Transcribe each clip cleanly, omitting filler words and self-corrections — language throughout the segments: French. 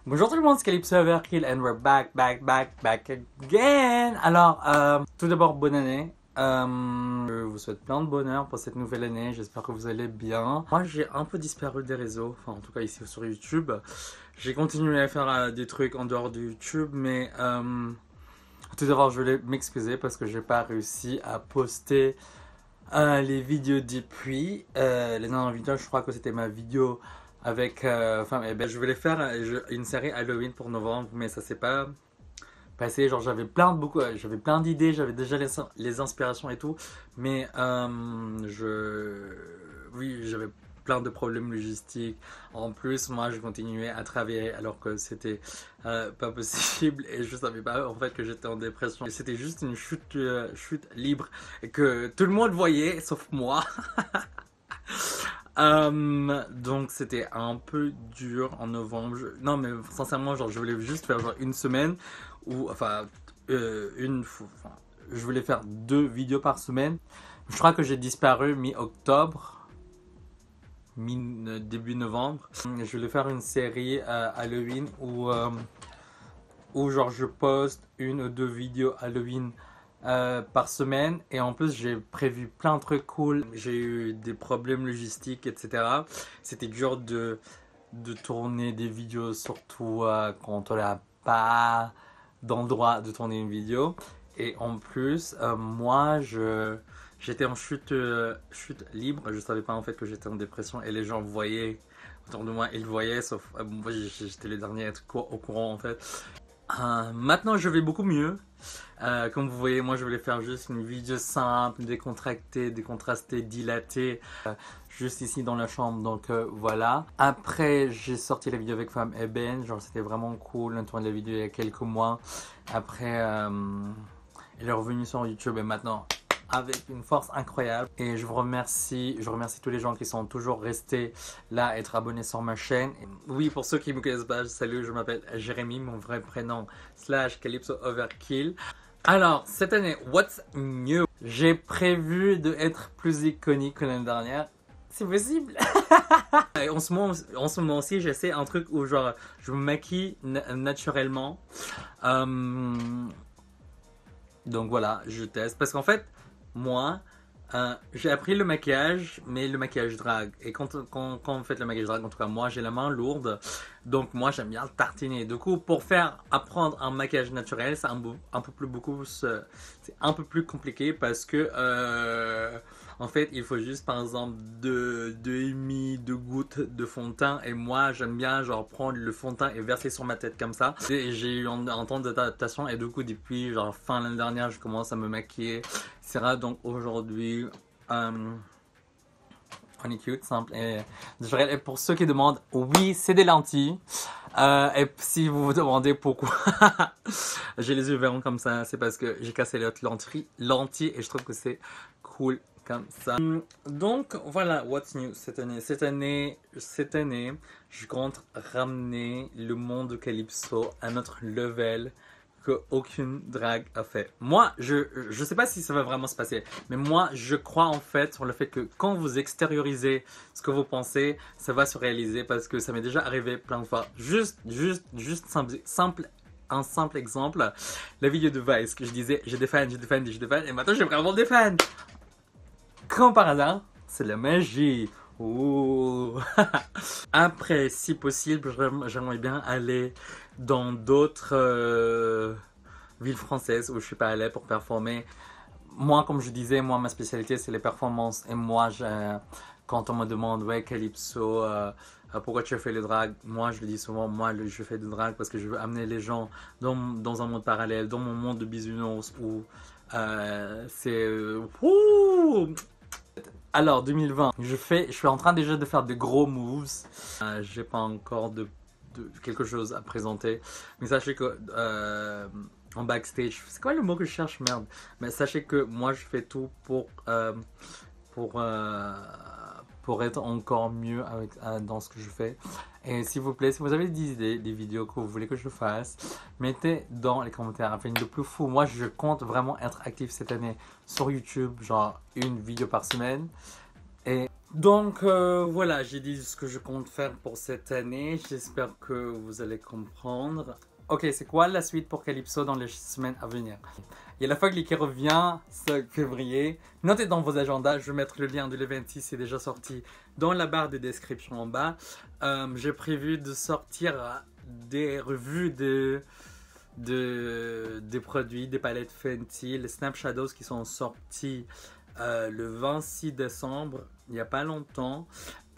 Bonjour tout le monde, c'est Calypso Overkill and we're back again. Alors, tout d'abord, bonne année. Je vous souhaite plein de bonheur pour cette nouvelle année. J'espère que vous allez bien. Moi, j'ai un peu disparu des réseaux, enfin en tout cas ici sur YouTube. J'ai continué à faire des trucs en dehors de YouTube, mais tout d'abord, je voulais m'excuser parce que j'ai pas réussi à poster les vidéos depuis. Les dernières vidéos, je crois que c'était ma vidéo avec je voulais faire une série Halloween pour novembre, mais ça s'est pas passé. Genre j'avais plein d'idées, j'avais déjà les inspirations et tout, mais oui, j'avais plein de problèmes logistiques. En plus, moi, je continuais à travailler alors que c'était pas possible et je savais pas en fait que j'étais en dépression. C'était juste une chute libre et que tout le monde voyait, sauf moi. Donc c'était un peu dur en novembre. Non mais sincèrement, genre je voulais juste faire genre une semaine ou je voulais faire 2 vidéos par semaine. Je crois que j'ai disparu mi-octobre, début novembre. Je voulais faire une série Halloween où genre je poste 1 ou 2 vidéos Halloween par semaine, et en plus j'ai prévu plein de trucs cool. J'ai eu des problèmes logistiques, etc. C'était dur de tourner des vidéos, surtout quand on n'a pas d'endroit de tourner une vidéo. Et en plus, moi j'étais en chute libre. Je savais pas en fait que j'étais en dépression, et les gens voyaient autour de moi, ils voyaient, sauf moi j'étais le dernier à être au courant en fait. Maintenant je vais beaucoup mieux. Comme vous voyez, moi je voulais faire juste une vidéo simple, décontractée, décontrastée, dilatée, juste ici dans la chambre, donc voilà. Après j'ai sorti la vidéo avec Femme Eben, genre c'était vraiment cool, on a tourné la vidéo il y a quelques mois. Après elle est revenue sur YouTube et maintenant avec une force incroyable, et je remercie tous les gens qui sont toujours restés là, être abonnés sur ma chaîne. Oui, pour ceux qui me connaissent pas, salut, je m'appelle Jérémy, mon vrai prénom / Calypso Overkill. Alors, cette année, what's new? J'ai prévu d'être plus iconique que l'année dernière. C'est possible. Et en ce moment aussi, j'essaie un truc où genre je me maquille naturellement. Donc voilà, je teste parce qu'en fait, moi, j'ai appris le maquillage, mais le maquillage drague. Et quand on fait le maquillage drague, en tout cas moi j'ai la main lourde, donc moi j'aime bien le tartiner. Du coup, pour apprendre un maquillage naturel, c'est c'est un peu plus compliqué parce que en fait il faut juste par exemple 2 gouttes de fond de teint, et moi j'aime bien genre prendre le fond de teint et verser sur ma tête comme ça. Et j'ai eu un temps d'adaptation, et du coup depuis genre fin l'année dernière je commence à me maquiller. Donc aujourd'hui, on est cute, simple et naturel. Et pour ceux qui demandent, oui, c'est des lentilles. Et si vous vous demandez pourquoi j'ai les yeux verts comme ça, c'est parce que j'ai cassé les autres lentilles et je trouve que c'est cool comme ça. Donc voilà, what's new cette année. Cette année, je compte ramener le monde de Calypso à notre level que aucune drague a fait. Moi, je sais pas si ça va vraiment se passer, mais moi, je crois en fait sur le fait que quand vous extériorisez ce que vous pensez, ça va se réaliser, parce que ça m'est déjà arrivé plein de fois. Un simple exemple, la vidéo de Vice que je disais j'ai des fans, et maintenant j'ai vraiment des fans. Comme par hasard, c'est la magie. Ouh. Après, si possible, j'aimerais bien aller dans d'autres villes françaises où je suis pas allé pour performer. Moi, comme je disais, ma spécialité c'est les performances. Et moi, quand on me demande, ouais, Calypso, pourquoi tu as fait le drag? Moi, je le dis souvent, je fais du drag parce que je veux amener les gens dans un monde parallèle, dans mon monde de bisounours où alors 2020, je suis en train déjà de faire des gros moves. J'ai pas encore de quelque chose à présenter, mais sachez que en backstage, c'est quoi le mot que je cherche, merde, mais sachez que moi je fais tout pour être encore mieux dans ce que je fais. Et s'il vous plaît, si vous avez des idées, des vidéos que vous voulez que je fasse, mettez dans les commentaires afin de plus fou. Moi, je compte vraiment être actif cette année sur YouTube, genre 1 vidéo par semaine. Et Donc voilà, j'ai dit ce que je compte faire pour cette année. J'espère que vous allez comprendre. Ok, c'est quoi la suite pour Calypso dans les semaines à venir? Il y a la Fugly qui revient 5 février. Notez dans vos agendas, je vais mettre le lien de l'event si c'est déjà sorti dans la barre de description en bas. J'ai prévu de sortir des revues des produits, des palettes Fenty, les Snap Shadows qui sont sortis le 26 décembre, il n'y a pas longtemps.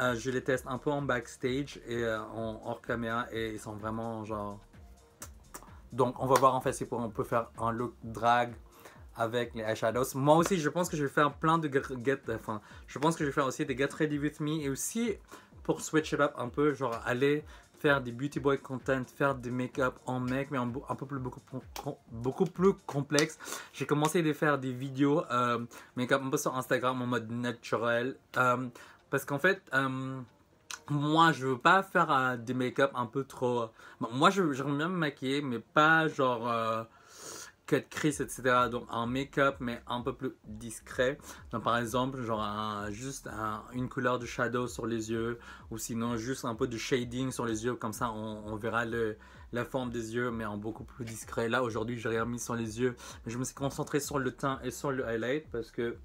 Je les teste un peu en backstage et en hors caméra et ils sont vraiment genre... Donc on va voir en fait si on peut faire un look drag avec les eyeshadows. Moi aussi je pense que je vais faire plein de je pense que je vais faire aussi des Get Ready With Me et aussi pour switch it up un peu, genre aller faire des beauty boy content, faire des make-up en mec mais un peu plus beaucoup plus complexe. J'ai commencé à faire des vidéos make-up un peu sur Instagram en mode naturel parce qu'en fait moi je veux pas faire des make-up un peu trop bon, moi j'aimerais bien me maquiller mais pas genre cut crease etc, donc un make-up mais un peu plus discret, donc par exemple genre une couleur de shadow sur les yeux ou sinon juste un peu de shading sur les yeux, comme ça on verra la forme des yeux mais en beaucoup plus discret. Là aujourd'hui j'ai rien mis sur les yeux mais je me suis concentré sur le teint et sur le highlight parce que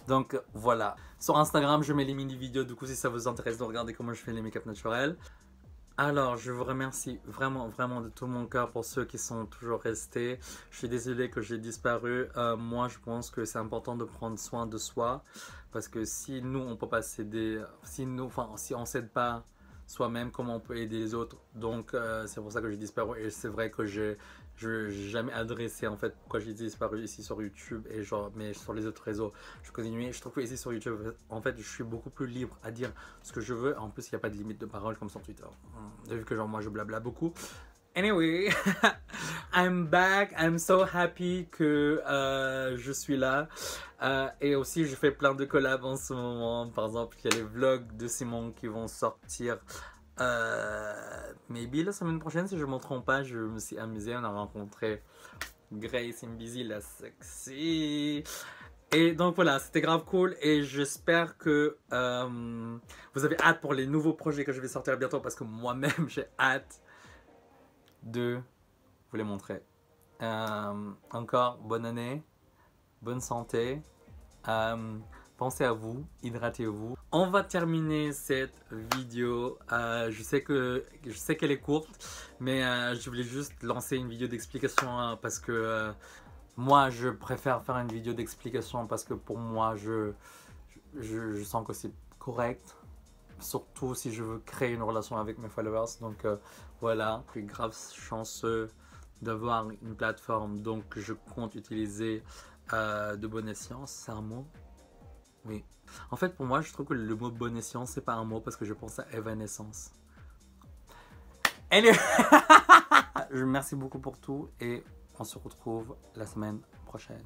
donc voilà, sur Instagram je mets les mini vidéos du coup si ça vous intéresse de regarder comment je fais les make-up naturels. Alors, je vous remercie vraiment, vraiment de tout mon cœur pour ceux qui sont toujours restés. Je suis désolé que j'ai disparu. Moi, je pense que c'est important de prendre soin de soi. Parce que si nous, on peut pas s'aider, si on s'aide pas soi-même, comment on peut aider les autres? Donc, c'est pour ça que j'ai disparu. Et c'est vrai que je n'ai jamais adressé en fait pourquoi j'ai disparu ici sur YouTube et genre, mais sur les autres réseaux je continue. Je trouve que ici sur YouTube en fait je suis beaucoup plus libre à dire ce que je veux. En plus il n'y a pas de limite de parole comme sur Twitter. Vu que genre moi je blabla beaucoup. Anyway, I'm back. I'm so happy que je suis là. Et aussi je fais plein de collabs en ce moment. Par exemple il y a les vlogs de Simon qui vont sortir maybe la semaine prochaine si je ne me trompe pas. Je me suis amusé, on a rencontré Grace Busy, la sexy. Et donc voilà, c'était grave cool et j'espère que vous avez hâte pour les nouveaux projets que je vais sortir bientôt parce que moi-même j'ai hâte de vous les montrer. Encore bonne année, bonne santé. Pensez à vous, hydratez-vous. On va terminer cette vidéo. Je sais qu'elle est courte, mais je voulais juste lancer une vidéo d'explication parce que moi je préfère faire une vidéo d'explication parce que pour moi je sens que c'est correct. Surtout si je veux créer une relation avec mes followers. Donc voilà, je suis grave chanceux d'avoir une plateforme donc je compte utiliser de bon escient. C'est un mot? Oui. En fait, pour moi, je trouve que le mot bon escient, c'est pas un mot parce que je pense à évanescence. Anyway. Merci beaucoup pour tout et on se retrouve la semaine prochaine.